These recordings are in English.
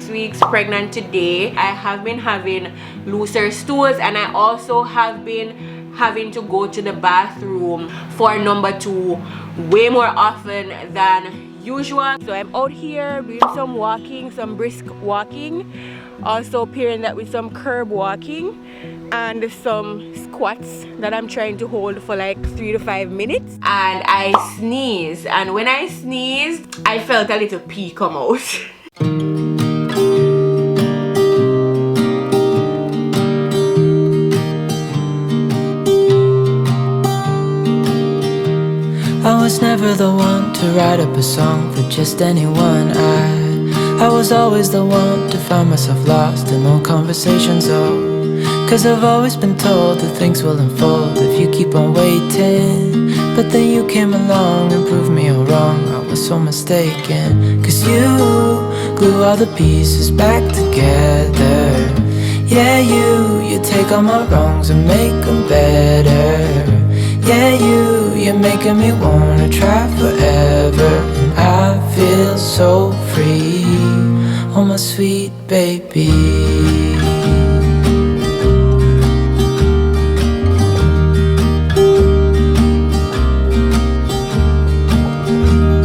36 weeks pregnant today. I have been having looser stools, and I also have been having to go to the bathroom for number 2 way more often than usual. So I'm out here doing some walking, some brisk walking, also pairing that with some curb walking and some squats that I'm trying to hold for like 3 to 5 minutes. And I sneezed, and when I sneezed I felt a little pee come out. I was never the one to write up a song for just anyone. I was always the one to find myself lost in long conversations. Cause I've always been told that things will unfold if you keep on waiting. But then you came along and proved me all wrong. I was so mistaken. Cause you glue all the pieces back together. Yeah, you take all my wrongs and make them better. Yeah, you're making me wanna try forever. And I feel so free, oh my sweet baby.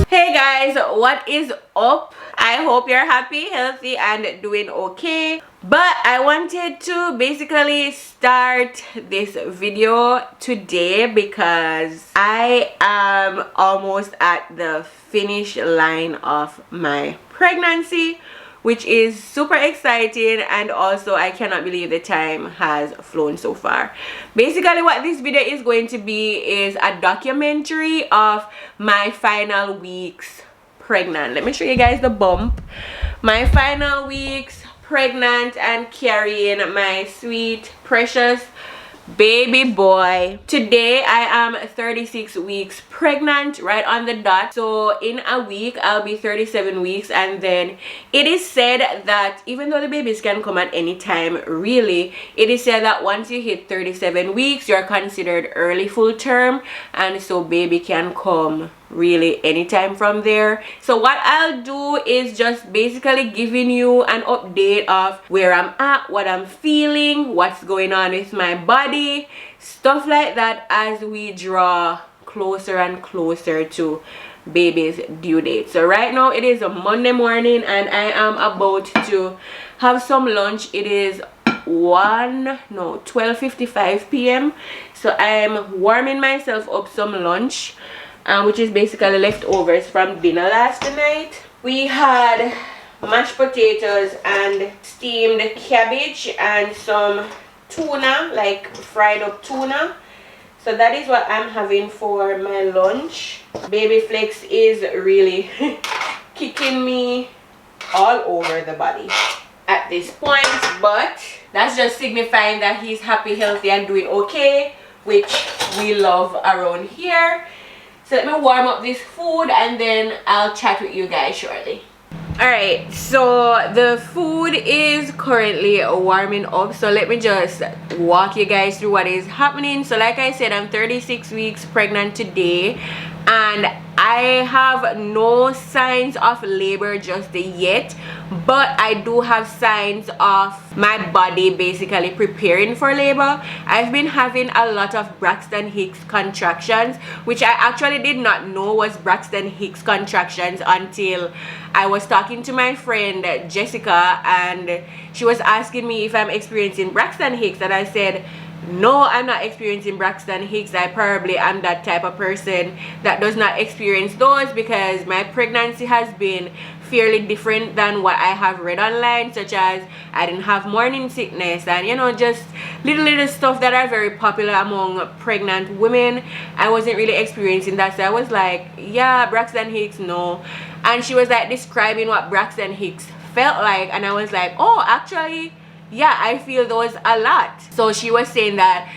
Hey guys, what is up? I hope you're happy, healthy, and doing okay. But I wanted to basically start this video today because I am almost at the finish line of my pregnancy, which is super exciting, and also I cannot believe the time has flown so far. Basically what this video is going to be is a documentary of my final weeks pregnant. Let me show you guys the bump. My final weeks pregnant and carrying my sweet precious baby boy. Today I am 36 weeks pregnant, right on the dot. So in a week I'll be 37 weeks, and then it is said that even though the babies can come at any time, really it is said that once you hit 37 weeks you're considered early full term, and so baby can come really anytime from there. So what I'll do is just basically giving you an update of where I'm at, what I'm feeling, what's going on with my body, stuff like that, as we draw closer and closer to baby's due date. So right now it is a Monday morning and I am about to have some lunch. It is 12:55 p.m. so I'm warming myself up some lunch, which is basically leftovers from dinner last night. We had mashed potatoes and steamed cabbage and some tuna, like fried up tuna. So that is what I'm having for my lunch. Baby Flex is really kicking me all over the body at this point, but that's just signifying that he's happy, healthy, and doing okay, which we love around here. So let me warm up this food and then I'll chat with you guys shortly. Alright, so the food is currently warming up, so let me just walk you guys through what is happening. So like I said, I'm 36 weeks pregnant today and I have no signs of labor just yet, but I do have signs of my body basically preparing for labor. I've been having a lot of Braxton Hicks contractions, which I actually did not know was Braxton Hicks contractions until I was talking to my friend Jessica, and she was asking me if I'm experiencing Braxton Hicks, and I said, no, I'm not experiencing Braxton Hicks. I probably am that type of person that does not experience those, because my pregnancy has been fairly different than what I have read online, such as I didn't have morning sickness and, you know, just little stuff that are very popular among pregnant women. I wasn't really experiencing that, so I was like, yeah, Braxton Hicks, no. And she was like describing what Braxton Hicks felt like, and I was like, oh, actually, yeah, I feel those a lot. So she was saying that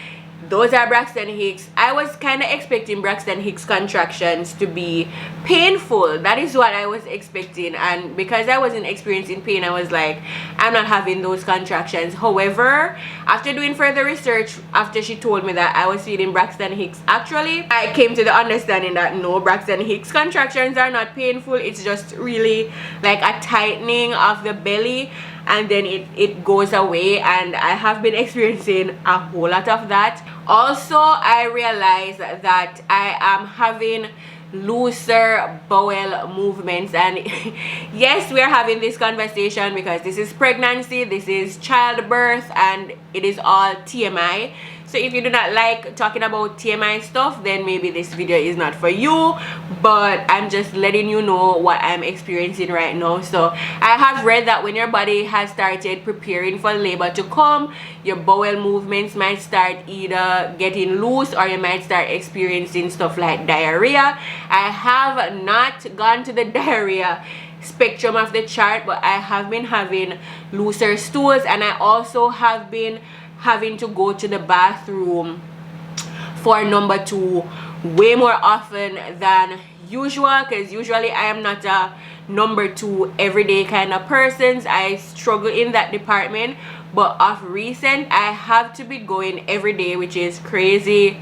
those are Braxton Hicks. I was kind of expecting Braxton Hicks contractions to be painful. That is what I was expecting, and because I wasn't experiencing pain, I was like, I'm not having those contractions. However, after doing further research, after she told me that I was feeling Braxton Hicks, actually I came to the understanding that no, Braxton Hicks contractions are not painful. It's just really like a tightening of the belly, and then it goes away, and I have been experiencing a whole lot of that. Also, I realized that I am having looser bowel movements, and yes, we are having this conversation because this is pregnancy, this is childbirth, and it is all TMI. So if you do not like talking about TMI stuff, then maybe this video is not for you, but I'm just letting you know what I'm experiencing right now. So I have read that when your body has started preparing for labor to come, your bowel movements might start either getting loose, or you might start experiencing stuff like diarrhea. I have not gone to the diarrhea spectrum of the chart, but I have been having looser stools, and I also have been having to go to the bathroom for number 2 way more often than usual, because usually I am not a number 2 everyday kind of person. I struggle in that department, but of recent I have to be going every day, which is crazy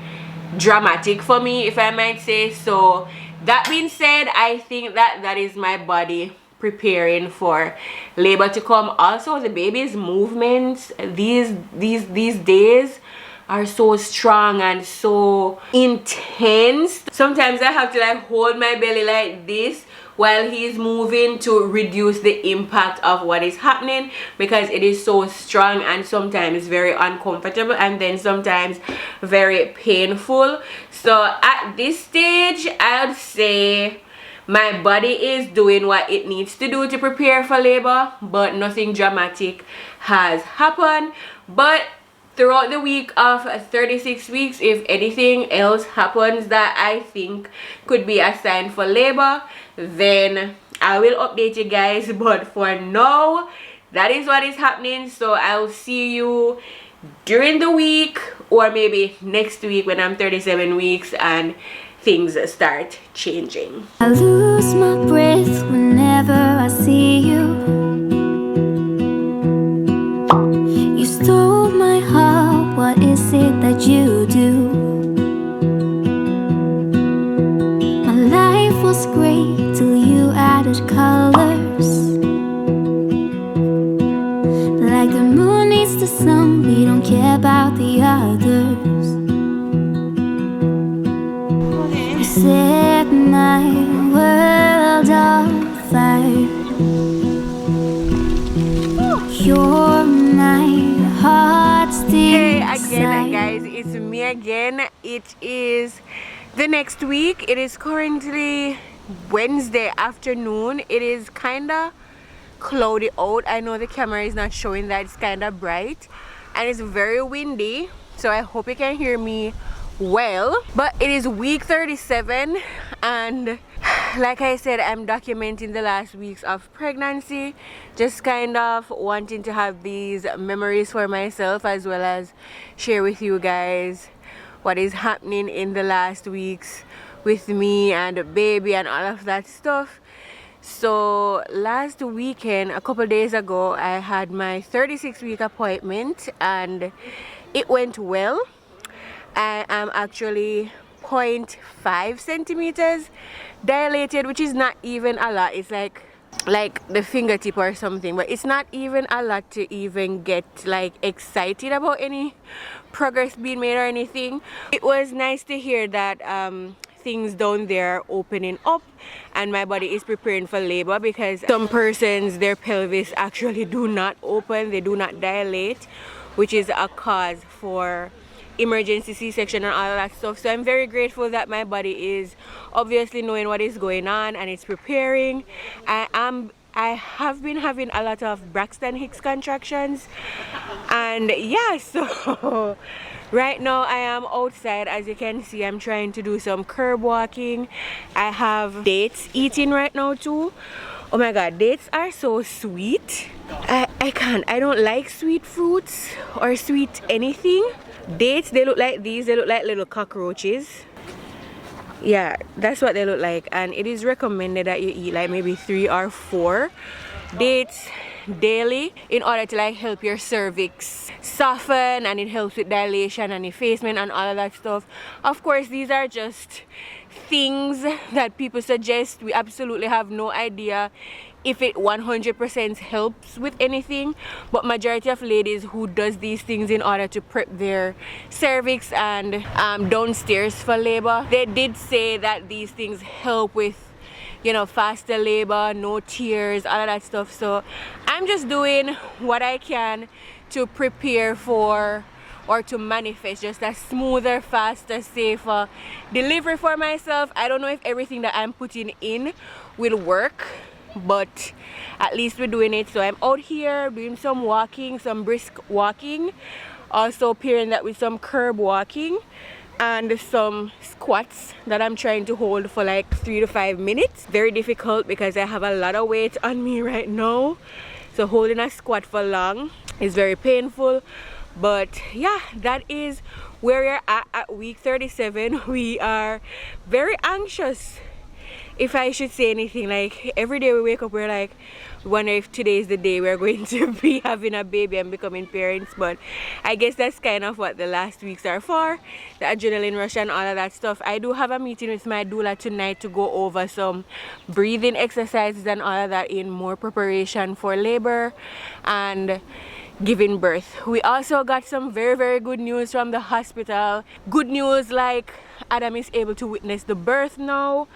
dramatic for me, if I might say. So that being said, I think that is my body preparing for labor to come. Also, the baby's movements these days are so strong and so intense. Sometimes I have to like hold my belly like this while he's moving to reduce the impact of what is happening, because it is so strong and sometimes very uncomfortable, and then sometimes very painful. So at this stage, I would say my body is doing what it needs to do to prepare for labor, but nothing dramatic has happened. But throughout the week of 36 weeks, if anything else happens that I think could be a sign for labor, then I will update you guys. But for now, that is what is happening. So I'll see you during the week, or maybe next week when I'm 37 weeks and things start changing. I lose my breath whenever I see you. You stole my heart, what is it that you do? My life was great till you added colors. Like the moon needs the sun, we don't care about the others. Set my world on fire. You're my heart's desire. Hey again, guys, it's me again. It is the next week. It is currently Wednesday afternoon. It is kind of cloudy out. I know the camera is not showing that. It's kind of bright and it's very windy, so I hope you can hear me well. But it is week 37, and like I said, I'm documenting the last weeks of pregnancy, just kind of wanting to have these memories for myself, as well as share with you guys what is happening in the last weeks with me and the baby and all of that stuff. So last weekend, a couple days ago, I had my 36-week appointment and it went well. I am actually 0.5 centimeters dilated, which is not even a lot. It's like the fingertip or something, but it's not even a lot to even get like excited about any progress being made or anything. It was nice to hear that things down there are opening up and my body is preparing for labor, because some persons, their pelvis actually do not open, they do not dilate, which is a cause for emergency C-section and all that stuff. So I'm very grateful that my body is obviously knowing what is going on and it's preparing. I I have been having a lot of Braxton Hicks contractions, and yeah, so right now I am outside. As you can see, I'm trying to do some curb walking. I have dates eating right now too. Oh my god, dates are so sweet. I don't like sweet fruits or sweet anything. Dates, they look like these. They look like little cockroaches. Yeah, that's what they look like, and it is recommended that you eat like maybe 3 or 4 dates daily in order to like help your cervix soften, and it helps with dilation and effacement and all of that stuff. Of course, these are just things that people suggest. We absolutely have no idea if it 100% helps with anything, but majority of ladies who does these things in order to prep their cervix and downstairs for labor, they did say that these things help with, you know, faster labor, no tears, all of that stuff. So I'm just doing what I can to prepare for or to manifest just a smoother, faster, safer delivery for myself. I don't know if everything that I'm putting in will work, but at least we're doing it. So I'm out here doing some walking, some brisk walking, also pairing that with some curb walking and some squats that I'm trying to hold for like 3 to 5 minutes. Very difficult because I have a lot of weight on me right now, so holding a squat for long is very painful. But yeah, that is where we're at week 37. We are very anxious, if I should say anything. Like every day we wake up, we're like, wonder if today is the day we're going to be having a baby and becoming parents. But I guess that's kind of what the last weeks are for, the adrenaline rush and all of that stuff. I do have a meeting with my doula tonight to go over some breathing exercises and all of that in more preparation for labor and giving birth. We also got some very good news from the hospital. Good news, like Adam is able to witness the birth now,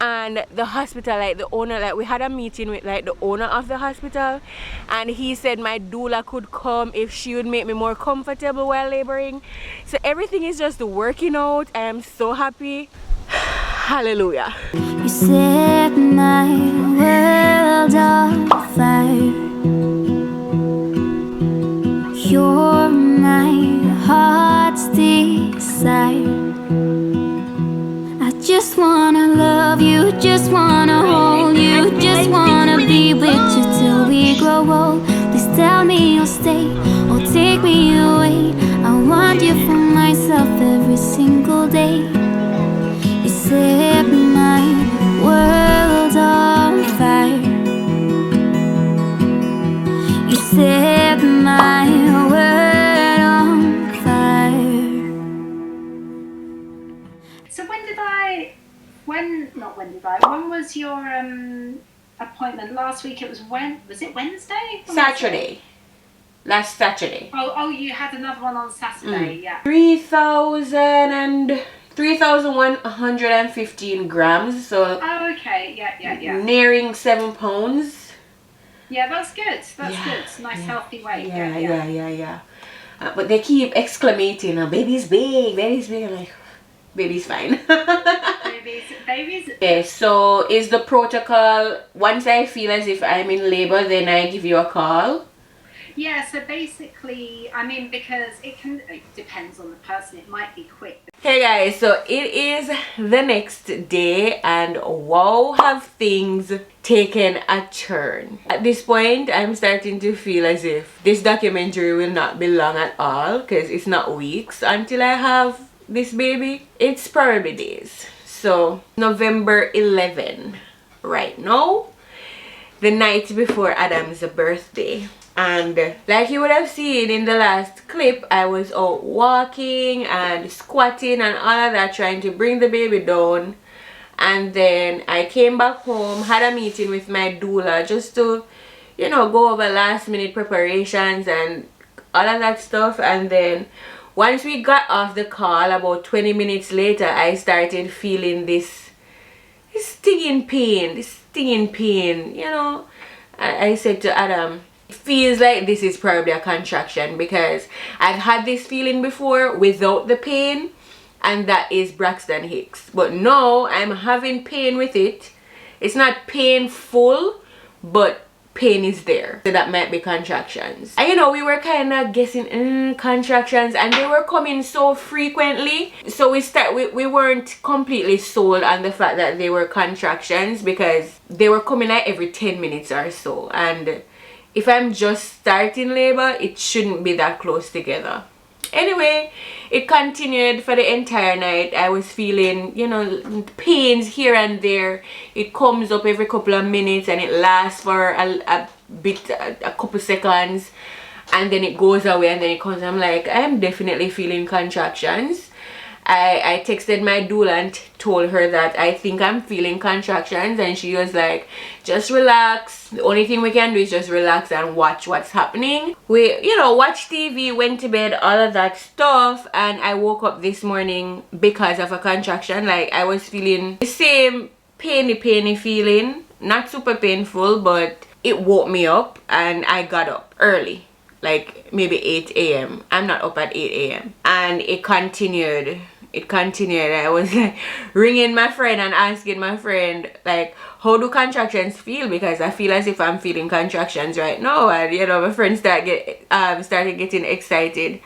and the hospital, like the owner, like we had a meeting with like the owner of the hospital, and he said my doula could come if she would make me more comfortable while laboring. So everything is just working out. I am so happy. Hallelujah. You set my world on fire. You're my heart's desire. I just wanna love you, just wanna hold you, just wanna be with you till we grow old. Please tell me you'll stay or take me away. I want you for myself every single day. You set my world on fire. You set my world on fire. So when was your appointment last week? It was was it Wednesday? Saturday. Last Saturday. Oh, you had another one on Saturday, yeah. 3,115 grams, so Oh, okay, yeah. nearing 7 pounds. Yeah, that's good. That's good. Nice healthy weight. Yeah. But they keep exclamating, baby's big. I'm like, baby's fine. Babies. Okay, so is the protocol, once I feel as if I'm in labor, then I give you a call? Yeah, so basically, I mean, because it depends on the person, it might be quick. Hey guys, so it is the next day, and wow, have things taken a turn. At this point, I'm starting to feel as if this documentary will not be long at all, because it's not weeks until I have this baby. It's probably days. So November 11 right now, the night before Adam's birthday. And like you would have seen in the last clip, I was out walking and squatting and all of that, trying to bring the baby down. And then I came back home, had a meeting with my doula just to, you know, go over last minute preparations and all of that stuff. And then once we got off the call, about 20 minutes later, I started feeling this stinging pain, you know. I said to Adam, it feels like this is probably a contraction, because I've had this feeling before without the pain, and that is Braxton Hicks. But now I'm having pain with it. It's not painful, but pain is there, so that might be contractions. And you know, we were kind of guessing contractions, and they were coming so frequently, so we weren't completely sold on the fact that they were contractions, because they were coming like every 10 minutes or so, and if I'm just starting labor, it shouldn't be that close together. Anyway, it continued for the entire night. I was feeling, you know, pains here and there. It comes up every couple of minutes, and it lasts for a couple seconds, and then it goes away, and then it comes. I'm like, I am definitely feeling contractions. I texted my doula and told her that I think I'm feeling contractions, and she was like, just relax. The only thing we can do is just relax and watch what's happening. We, you know, watch TV, went to bed, all of that stuff, and I woke up this morning because of a contraction. Like, I was feeling the same painy feeling, not super painful, but it woke me up, and I got up early, like maybe 8 a.m. I'm not up at 8 a.m. and it continued. I was like ringing my friend and asking my friend, like, how do contractions feel, because I feel as if I'm feeling contractions right now. And you know, my friend started getting excited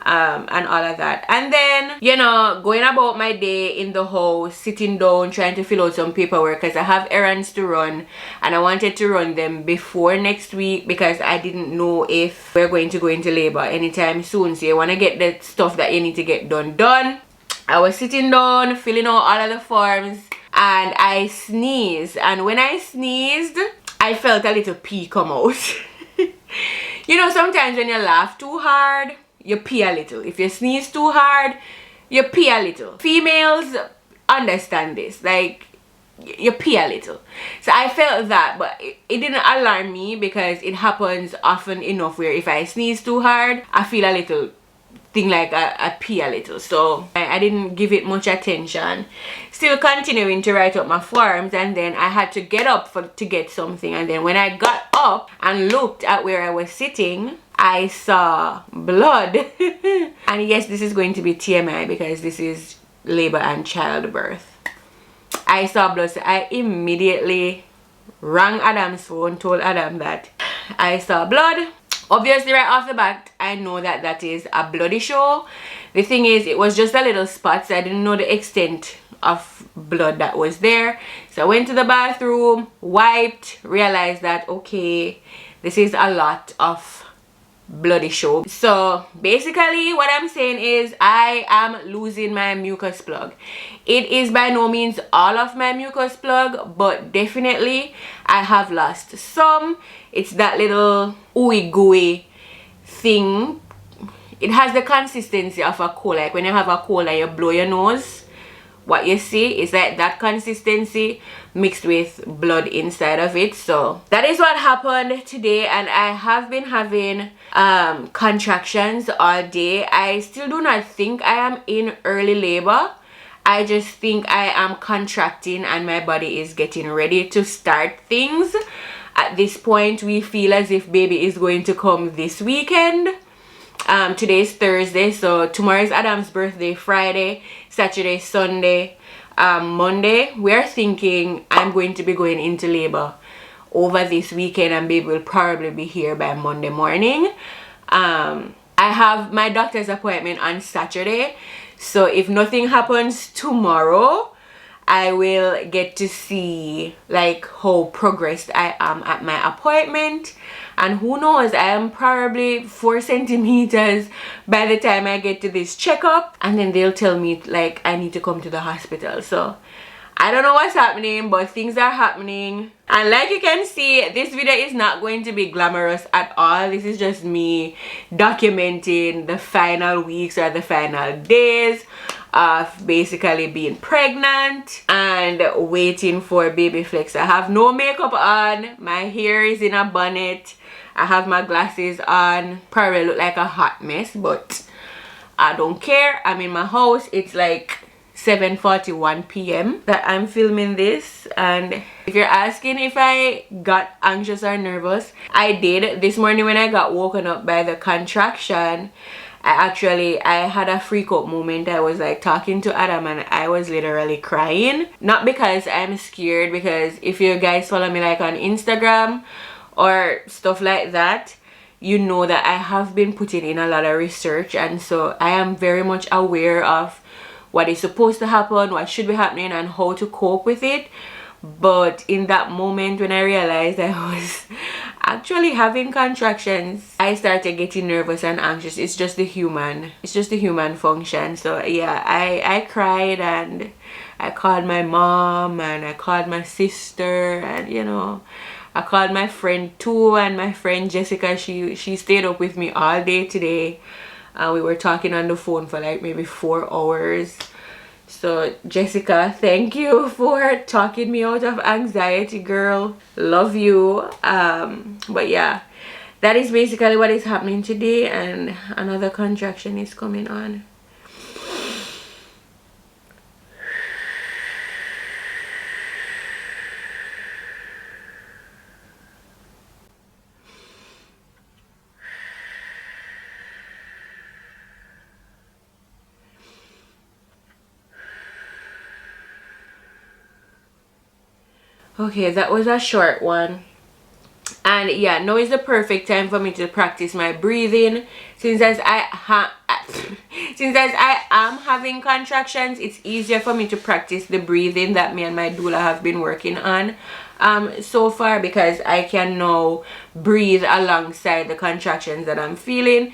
and all of that. And then, you know, going about my day in the house, sitting down, trying to fill out some paperwork, because I have errands to run, and I wanted to run them before next week, because I didn't know if we're going to go into labor anytime soon. So you want to get the stuff that you need to get done. I was sitting down, filling out all of the forms, and I sneezed. And when I sneezed, I felt a little pee come out. You know, sometimes when you laugh too hard, you pee a little. If you sneeze too hard, you pee a little. Females understand this, like, you pee a little. So I felt that, but it didn't alarm me, because it happens often enough where if I sneeze too hard, I feel a little thing, like I pee a little. So I didn't give it much attention, still continuing to write up my forms. And then I had to get up to get something, and then when I got up and looked at where I was sitting, I saw blood. And yes, this is going to be TMI, because this is labor and childbirth. I saw blood, so I immediately rang Adam's phone, told Adam that I saw blood. Obviously, right off the bat, I know that that is a bloody show. The thing is, it was just a little spot, so I didn't know the extent of blood that was there. So I went to the bathroom, wiped, realized that, okay, this is a lot of bloody show. So basically what I'm saying is I am losing my mucus plug. It is by no means all of my mucus plug, but definitely I have lost some. It's that little ooey gooey thing. It has the consistency of a cold. Like when you have a cold and you blow your nose, what you see is like that consistency mixed with blood inside of it. So that is what happened today, and I have been having contractions all day. I still do not think I am in early labor. I just think I am contracting and my body is getting ready to start things. At this point, we feel as if baby is going to come this weekend. Today is Thursday, so tomorrow is Adam's birthday. Friday, Saturday, Sunday, Monday, we're thinking I'm going to be going into labor over this weekend, and baby will probably be here by Monday morning. I have my doctor's appointment on Saturday, so if nothing happens tomorrow, I will get to see like how progressed I am at my appointment. And who knows, I am probably 4 centimeters by the time I get to this checkup, and then they'll tell me like I need to come to the hospital. So I don't know what's happening, but things are happening. And like you can see, this video is not going to be glamorous at all. This is just me documenting the final weeks or the final days of basically being pregnant and waiting for baby flex. I have no makeup on, my hair is in a bonnet, I have my glasses on, probably look like a hot mess, but I don't care. I'm in my house. It's like 7:41 p.m. that I'm filming this, and if you're asking if I got anxious or nervous, I did. This morning when I got woken up by the contraction, I had a freak out moment. I was like talking to Adam and I was literally crying. Not because I'm scared, because if you guys follow me like on Instagram or stuff like that, you know that I have been putting in a lot of research, and so I am very much aware of what is supposed to happen, what should be happening, and how to cope with it. But in that moment when I realized I was actually having contractions, I started getting nervous and anxious. It's just the human function. So yeah, I cried, and I called my mom, and I called my sister, and you know, I called my friend too, and my friend Jessica, she stayed up with me all day today, and we were talking on the phone for like maybe 4 hours. So Jessica, thank you for talking me out of anxiety, girl. Love you. But yeah, that is basically what is happening today, and another contraction is coming on. Okay, that was a short one. And yeah, now is the perfect time for me to practice my breathing. Since as I am having contractions, it's easier for me to practice the breathing that me and my doula have been working on so far, because I can now breathe alongside the contractions that I'm feeling,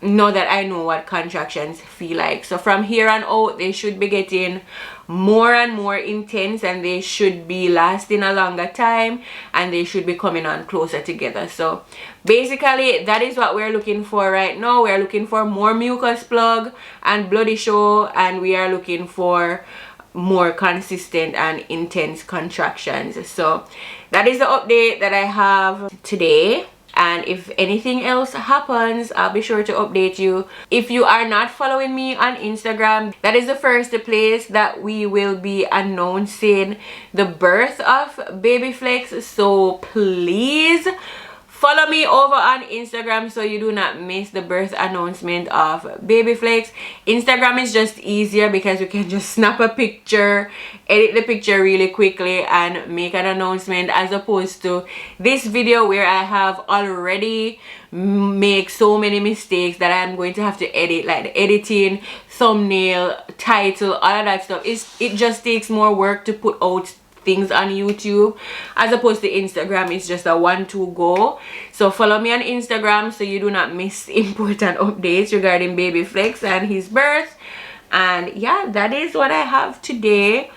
now that I know what contractions feel like. So from here on out, they should be getting more and more intense, and they should be lasting a longer time, and they should be coming on closer together. So basically that is what we're looking for right now. We're looking for more mucus plug and bloody show, and we are looking for more consistent and intense contractions. So that is the update that I have today. And if anything else happens, I'll be sure to update you. If you are not following me on Instagram, that is the first place that we will be announcing the birth of Baby Flex. So please follow me over on Instagram so you do not miss the birth announcement of Baby Flex. Instagram is just easier because you can just snap a picture, edit the picture really quickly, and make an announcement, as opposed to this video where I have already make so many mistakes that I'm going to have to edit, like the editing, thumbnail, title, all of that stuff. It just takes more work to put out things on YouTube, as opposed to Instagram. It's just a 1-2 go. So follow me on Instagram so you do not miss important updates regarding Baby Flex and his birth. And yeah, that is what I have today.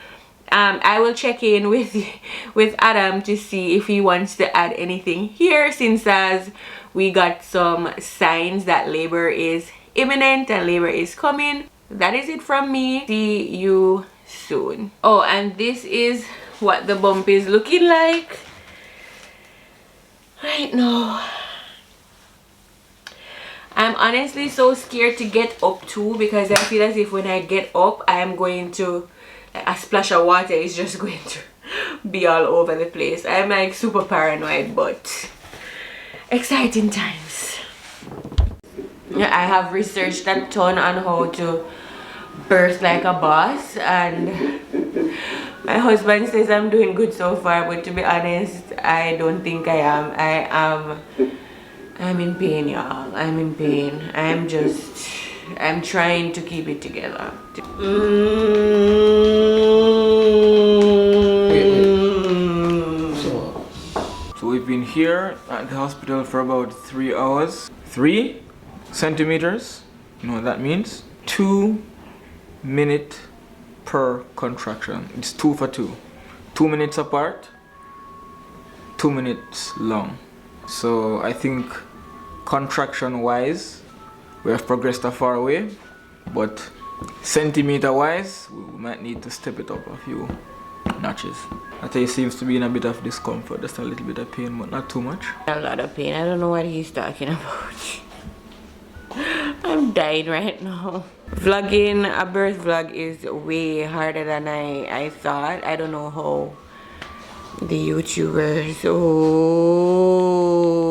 I will check in with Adam to see if he wants to add anything here, since as we got some signs that labor is imminent and labor is coming. That is it from me. See you soon. Oh, and this is what the bump is looking like right now. I'm honestly so scared to get up too, because I feel as if when I get up, I am going to, like, a splash of water is just going to be all over the place. I'm like super paranoid, but exciting times. Yeah, I have researched a ton on how to birth like a boss, and my husband says I'm doing good so far, but to be honest, I don't think I am. I'm in pain, y'all. I'm in pain. I'm trying to keep it together. So we've been here at the hospital for about 3 hours. 3 centimeters, you know what that means? 2 minutes per contraction. It's 2 for 2. 2 minutes apart, 2 minutes long. So I think contraction wise we have progressed a far way, but centimeter wise we might need to step it up a few notches. I think he seems to be in a bit of discomfort, just a little bit of pain, but not too much. A lot of pain. I don't know what he's talking about. I'm dying right now. Vlogging a birth vlog is way harder than I thought. I don't know how the YouTubers. Oh.